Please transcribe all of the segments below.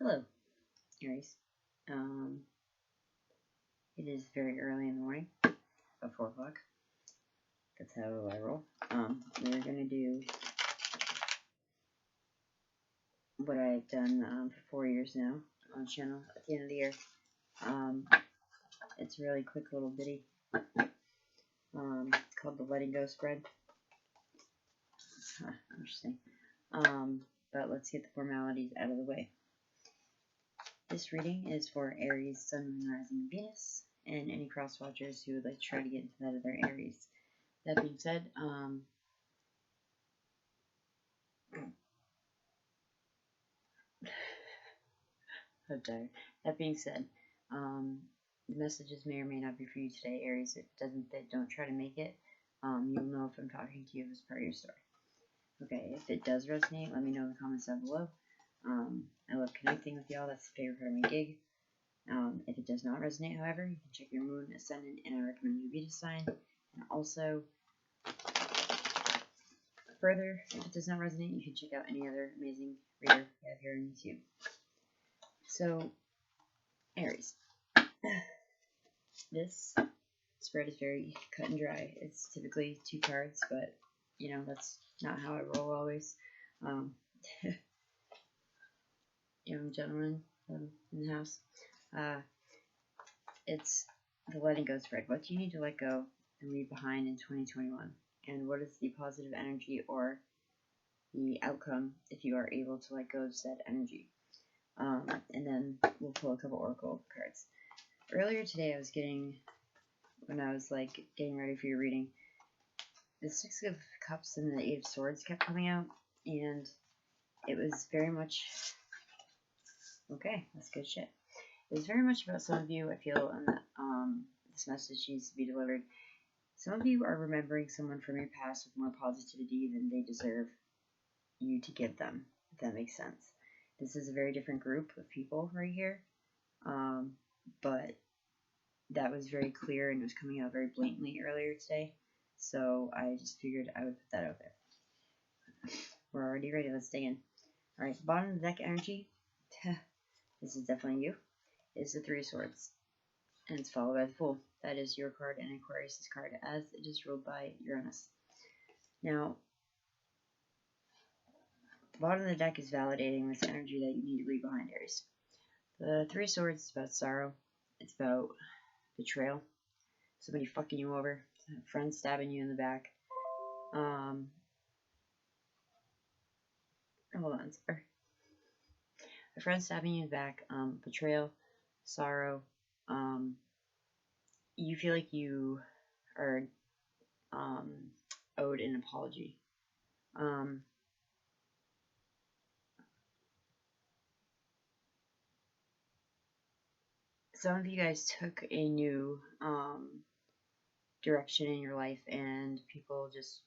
Hello, Aries. It is very early in the morning, about 4 o'clock. That's how I roll. We're gonna do what I've done for 4 years now on the channel at the end of the year. It's a really quick little ditty called the Letting Go Spread. Interesting. But let's get the formalities out of the way. This reading is for Aries, Sun, Moon, Rising, Venus, and any cross watchers who would like to try to get into that other Aries. That being said, I'm tired. That being said, the messages may or may not be for you today, Aries. If it doesn't fit, don't try to make it. You'll know if I'm talking to you as part of your story. Okay, if it does resonate, let me know in the comments down below. I love connecting with y'all. That's the favorite part of my gig. If it does not resonate, however, you can check your moon, ascendant, and I recommend your Venus sign. And also, further, if it does not resonate, you can check out any other amazing reader we have here on YouTube. So, Aries. This spread is very cut and dry. It's typically 2 cards, but, you know, that's not how I roll always. Young gentleman in the house. It's the letting go spread. What do you need to let go and leave behind in 2021? And what is the positive energy or the outcome if you are able to let go of said energy? And then we'll pull a couple oracle cards. Earlier today, when I was getting ready for your reading, the 6 of Cups and the 8 of Swords kept coming out, and it was very much, okay, that's good shit. It was very much about some of you, I feel, and this message needs to be delivered. Some of you are remembering someone from your past with more positivity than they deserve you to give them, if that makes sense. This is a very different group of people right here, but that was very clear and it was coming out very blatantly earlier today, so I just figured I would put that out there. We're already ready, let's dig in. Alright, the bottom of the deck energy, this is definitely you, is the 3 of Swords, and it's followed by the Fool. That is your card and Aquarius' card, as it is ruled by Uranus. Now, the bottom of the deck is validating this energy that you need to leave behind, Aries. The 3 of Swords is about sorrow. It's about betrayal. Somebody fucking you over. A friend stabbing you in the back. Hold on, sorry. A friend stabbing you in the back. Betrayal. Sorrow. You feel like you are owed an apology. Some of you guys took a new direction in your life and people just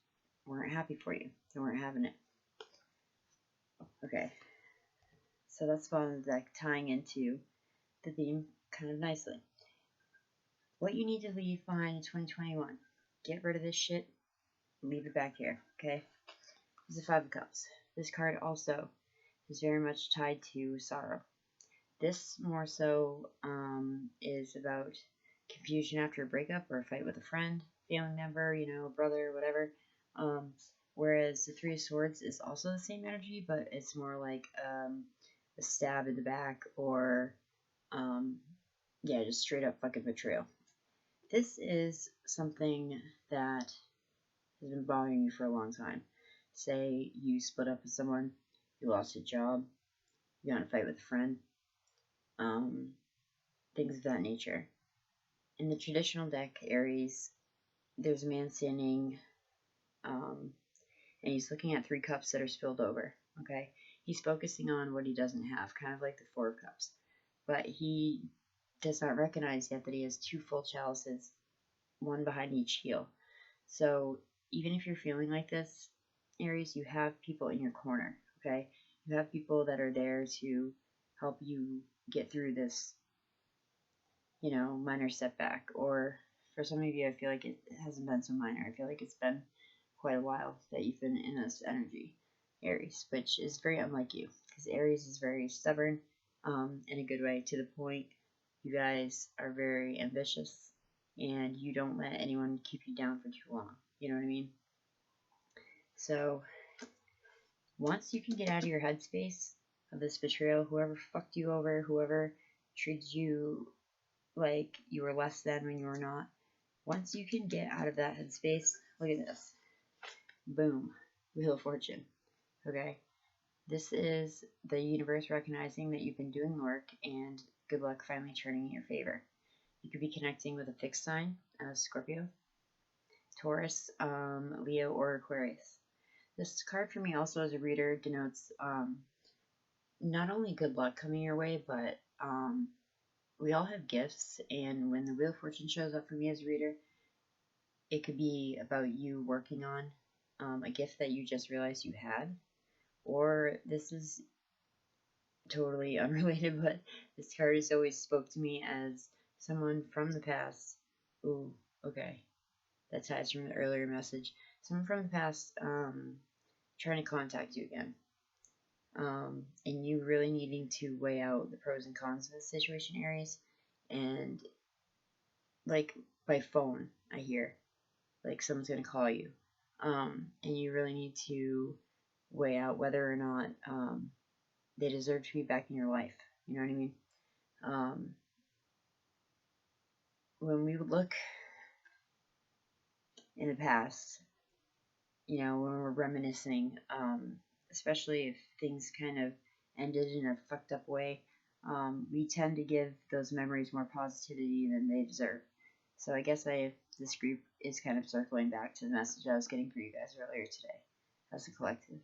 weren't happy for you. They weren't having it. Okay. So that's the bottom of the deck, tying into the theme kind of nicely. What you need to leave behind in 2021. Get rid of this shit. Leave it back here. Okay? This is the 5 of Cups. This card also is very much tied to sorrow. This more so is about confusion after a breakup or a fight with a friend, family member, you know, brother, whatever. Whereas the 3 of Swords is also the same energy, but it's more like a stab in the back or, yeah, just straight up fucking betrayal. This is something that has been bothering you for a long time. Say you split up with someone, you lost a job, you got in a fight with a friend, things of that nature. In the traditional deck, Aries, there's a man standing, and he's looking at 3 cups that are spilled over, okay? He's focusing on what he doesn't have, kind of like the 4 of Cups. But he does not recognize yet that he has 2 full chalices, one behind each heel. So even if you're feeling like this, Aries, you have people in your corner, okay? You have people that are there to help you get through this, you know, minor setback. Or for some of you, I feel like it hasn't been so minor. I feel like it's been quite a while that you've been in this energy, Aries, which is very unlike you, because Aries is very stubborn. in a good way, to the point you guys are very ambitious and you don't let anyone keep you down for too long. You know what I mean? So once you can get out of your headspace of this betrayal, whoever fucked you over, whoever treated you like you were less than when you were not, once you can get out of that headspace, look at this. Boom. Wheel of Fortune. Okay? This is the universe recognizing that you've been doing work, and good luck finally turning in your favor. You could be connecting with a fixed sign, Scorpio, Taurus, Leo, or Aquarius. This card for me also as a reader denotes not only good luck coming your way, but we all have gifts, and when the Wheel of Fortune shows up for me as a reader, it could be about you working on a gift that you just realized you had, or this is totally unrelated, but this card has always spoke to me as someone from the past. Ooh, okay. That ties from the earlier message. Someone from the past trying to contact you again. And you really needing to weigh out the pros and cons of this situation, Aries. And like by phone, I hear like someone's gonna call you. And you really need to weigh out whether or not they deserve to be back in your life. You know what I mean? When we look in the past, you know, when we're reminiscing, especially if things kind of ended in a fucked up way, we tend to give those memories more positivity than they deserve. So I guess this group is kind of circling back to the message I was getting for you guys earlier today as a collective.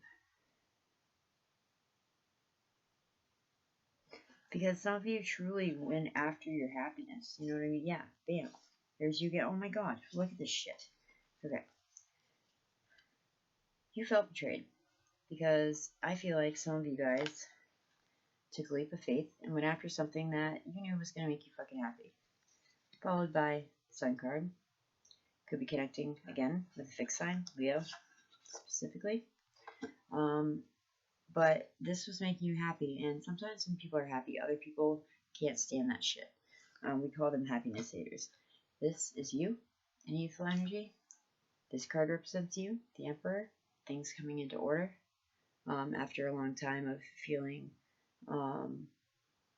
Because some of you truly went after your happiness. You know what I mean? Yeah, bam. There's you get, oh my god, look at this shit. Okay. You felt betrayed. Because I feel like some of you guys took a leap of faith and went after something that you knew was going to make you fucking happy. Followed by the Sun card. Could be connecting, again, with a fixed sign, Leo, specifically. But this was making you happy, and sometimes when people are happy, other people can't stand that shit. We call them happiness haters. This is you, in youthful energy. This card represents you, the Emperor, things coming into order. After a long time of feeling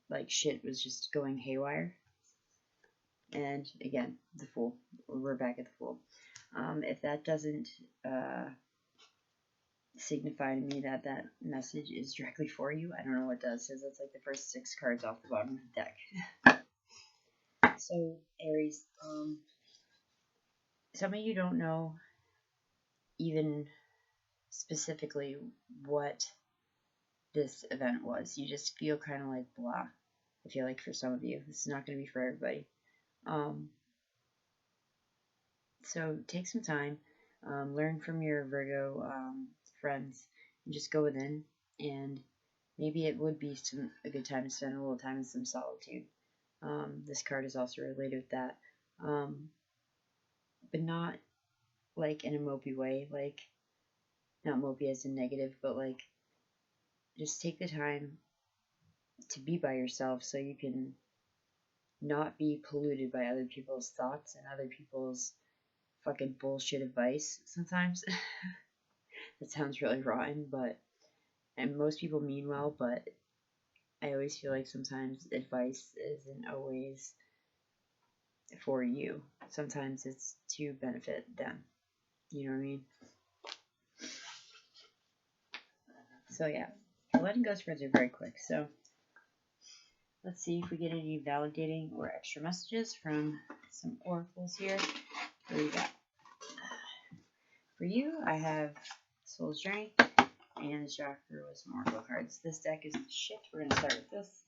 like shit was just going haywire. And again, the Fool. We're back at the Fool. If that doesn't signify to me that that message is directly for you, I don't know what does, because that's like the first 6 cards off the bottom of the deck. So, Aries, some of you don't know even specifically what this event was. You just feel kind of like blah. I feel like for some of you, this is not going to be for everybody. So take some time, learn from your Virgo friends, and just go within. And maybe it would be a good time to spend a little time in some solitude. This card is also related with that, but not like in a mopey way, like not mopey as in negative, but like just take the time to be by yourself so you can not be polluted by other people's thoughts and other people's fucking bullshit advice sometimes. That sounds really rotten, and most people mean well, but I always feel like sometimes advice isn't always for you. Sometimes it's to benefit them. You know what I mean? So yeah, letting go spreads are very quick. So let's see if we get any validating or extra messages from some oracles here. What do we got? For you, I have Soul's Journey and the Chakra with some oracle cards. This deck is shit. We're going to start with this.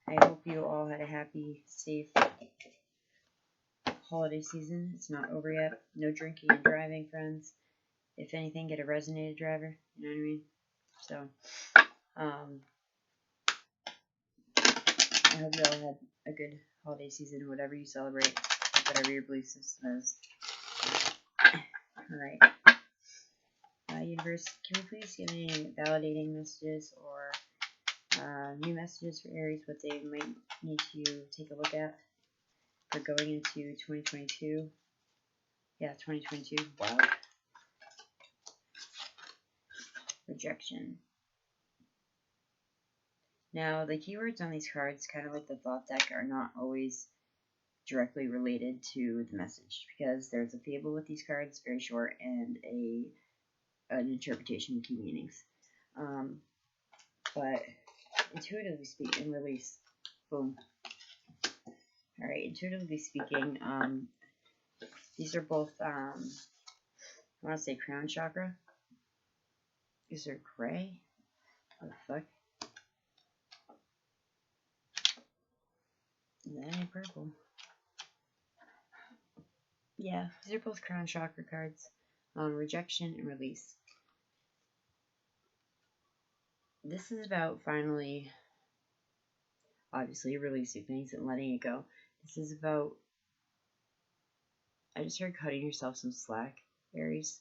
I hope you all had a happy, safe holiday season. It's not over yet. No drinking and driving, friends. If anything, get a resonated driver. You know what I mean? So, I hope you all had a good holiday season, whatever you celebrate, whatever your belief system is. Alright. Universe, can we please give any validating messages or New messages for Aries, what they might need to take a look at for going into 2022. Yeah, 2022. Wow. Rejection. Now, the keywords on these cards, kind of like the thought deck, are not always directly related to the message, because there's a fable with these cards, very short, and an interpretation with key meanings. But intuitively speaking, release. Boom. Alright, intuitively speaking, these are both, I want to say crown chakra. Is there gray? What the fuck? That ain't purple. Yeah, these are both crown chakra cards. Rejection and release. This is about finally, obviously, releasing things and letting it go. This is about, I just heard cutting yourself some slack, Aries.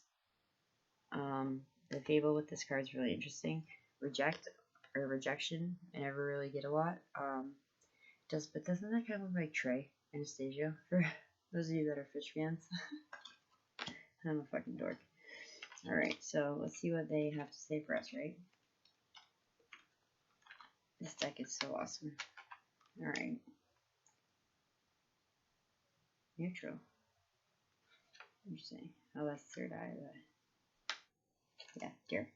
The fable with this card is really interesting. Rejection, I never really get a lot. But doesn't that kind of look like Trey Anastasia for those of you that are fish fans? I'm a fucking dork. Alright, so let's see what they have to say for us, right? This deck is so awesome. Alright. Neutral. Interesting. Oh, that's third eye. Yeah, dear.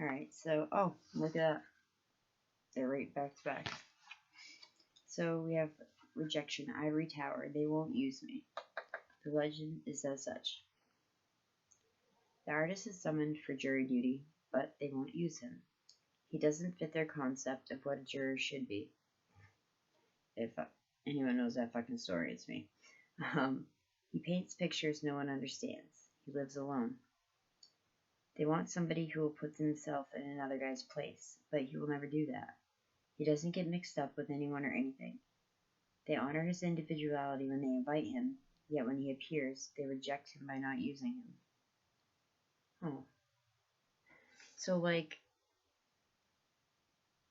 Alright, so, oh, look at that. They're right back to back. So we have rejection, ivory tower. They won't use me. The legend is as such. The artist is summoned for jury duty, but they won't use him. He doesn't fit their concept of what a juror should be. If anyone knows that fucking story, it's me. He paints pictures no one understands. He lives alone. They want somebody who will put himself in another guy's place, but he will never do that. He doesn't get mixed up with anyone or anything. They honor his individuality when they invite him, yet when he appears, they reject him by not using him. Oh. So, like,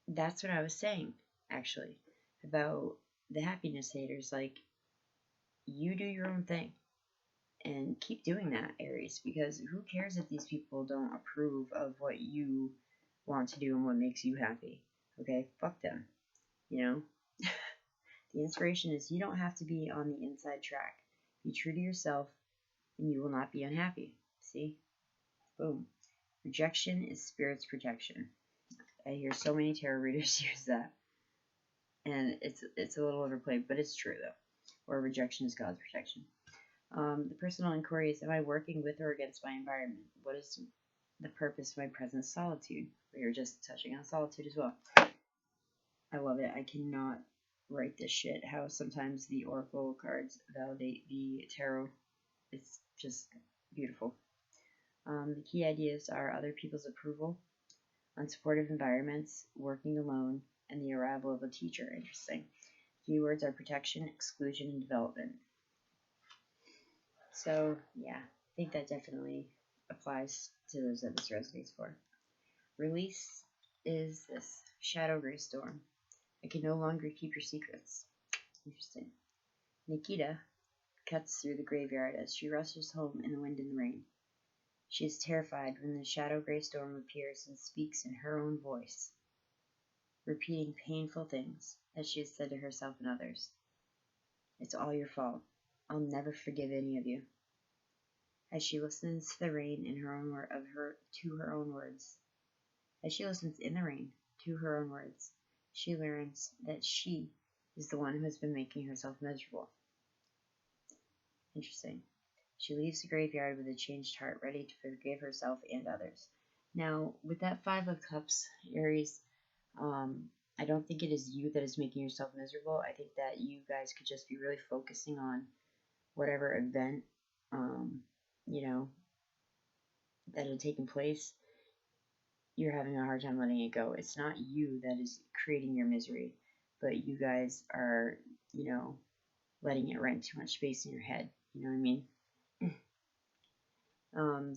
that's what I was saying, actually, about the happiness haters. Like, you do your own thing. And keep doing that, Aries, because who cares if these people don't approve of what you want to do and what makes you happy? Okay, fuck them. You know? The inspiration is you don't have to be on the inside track. Be true to yourself, and you will not be unhappy. See? Boom. Rejection is spirit's protection. I hear so many tarot readers use that. And it's a little overplayed, but it's true, though. Or rejection is God's protection. The personal inquiry is, am I working with or against my environment? What is the purpose of my present solitude? We were just touching on solitude as well. I love it. I cannot write this shit. How sometimes the oracle cards validate the tarot. It's just beautiful. The key ideas are other people's approval, unsupportive environments, working alone, and the arrival of a teacher. Interesting. Keywords are protection, exclusion, and development. So, yeah, I think that definitely applies to those that this resonates for. Release is this shadow gray storm. I can no longer keep your secrets. Interesting. Nikita cuts through the graveyard as she rushes home in the wind and the rain. She is terrified when the shadow gray storm appears and speaks in her own voice, repeating painful things that she has said to herself and others. It's all your fault. I'll never forgive any of you. As she listens to the rain in her own to her own words. As she listens in the rain to her own words, she learns that she is the one who has been making herself miserable. Interesting. She leaves the graveyard with a changed heart, ready to forgive herself and others. Now, with that Five of Cups, Aries, I don't think it is you that is making yourself miserable. I think that you guys could just be really focusing on whatever event, that had taken place. You're having a hard time letting it go. It's not you that is creating your misery, but you guys are, letting it rent too much space in your head. You know what I mean?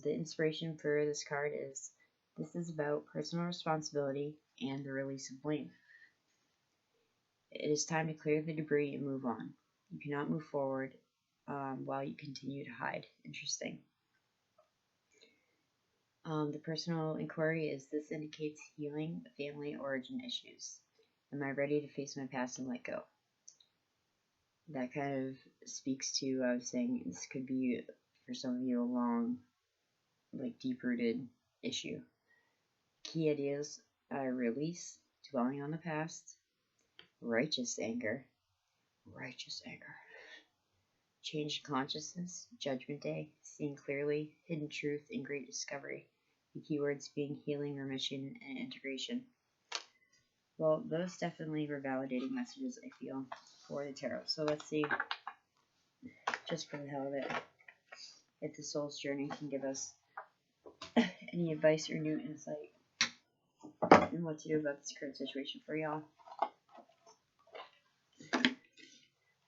The inspiration for this card is This is about personal responsibility and the release of blame. It is time to clear the debris and move on. You cannot move forward while you continue to hide. Interesting. The personal inquiry is this indicates healing family origin issues. Am I ready to face my past and let go? That kind of speaks to, I was saying, this could be, for some of you, a long, deep-rooted issue. Key ideas are release, dwelling on the past, righteous anger, change consciousness, judgment day, seeing clearly, hidden truth, and great discovery. The keywords being healing, remission, and integration. Well, those definitely were validating messages, I feel, for the tarot. So let's see, just for the hell of it, if the soul's journey can give us any advice or new insight on what to do about this current situation for y'all.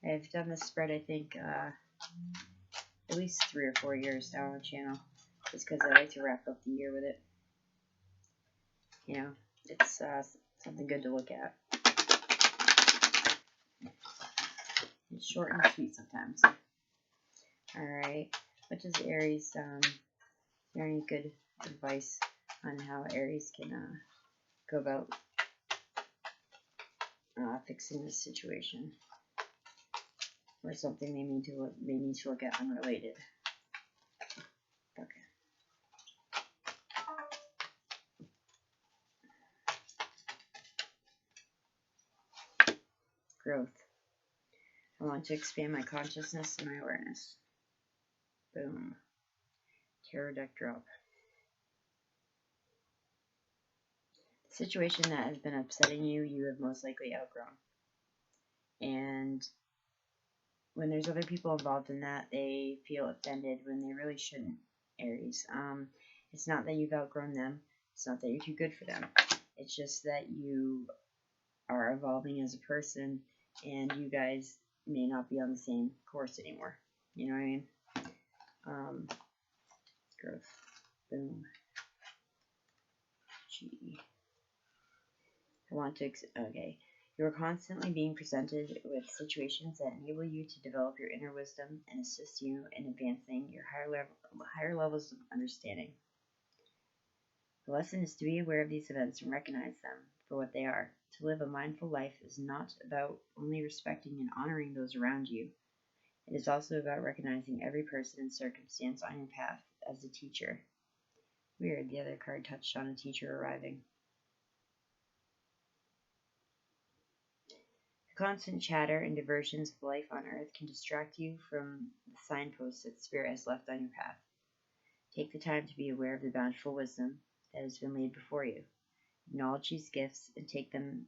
I've done this spread, I think, at least 3 or 4 years now on the channel, just because I like to wrap up the year with it. You know, it's something good to look at. It's short and sweet sometimes. Alright, what does Aries, is there any good advice on how Aries can go about fixing this situation? Or something they need to look at unrelated. Okay. Growth. I want to expand my consciousness and my awareness. Boom. Tarot deck drop. The situation that has been upsetting you, you have most likely outgrown. And when there's other people involved in that, they feel offended when they really shouldn't, Aries. It's not that you've outgrown them. It's not that you're too good for them. It's just that you are evolving as a person, and you guys may not be on the same course anymore. You know what I mean? Growth. Boom. G. I want to, okay. You are constantly being presented with situations that enable you to develop your inner wisdom and assist you in advancing your higher levels of understanding. The lesson is to be aware of these events and recognize them for what they are. To live a mindful life is not about only respecting and honoring those around you. It is also about recognizing every person and circumstance on your path as a teacher. Weird, the other card touched on a teacher arriving. The constant chatter and diversions of life on earth can distract you from the signposts that Spirit has left on your path. Take the time to be aware of the bountiful wisdom that has been laid before you. Acknowledge these gifts and take them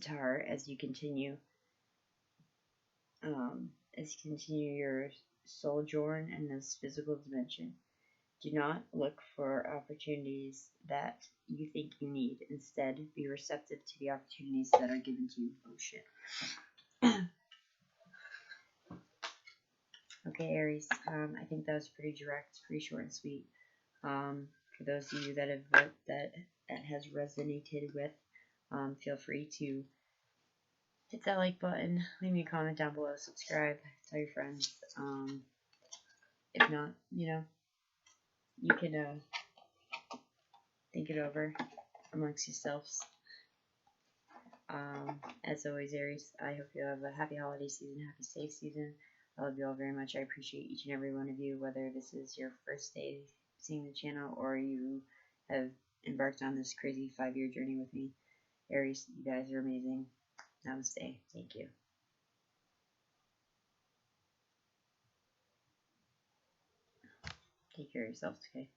to heart as you continue your sojourn in this physical dimension. Do not look for opportunities that you think you need. Instead, be receptive to the opportunities that are given to you. Oh shit. Okay, Aries. I think that was pretty direct, pretty short and sweet. For those of you that has resonated with, feel free to hit that like button, leave me a comment down below, subscribe, tell your friends. If not, you can think it over amongst yourselves. As always, Aries, I hope you have a happy holiday season, happy safe season. I love you all very much. I appreciate each and every one of you, whether this is your first day seeing the channel or you have embarked on this crazy 5-year journey with me. Aries, you guys are amazing. Namaste. Thank you. Take care of yourselves, okay?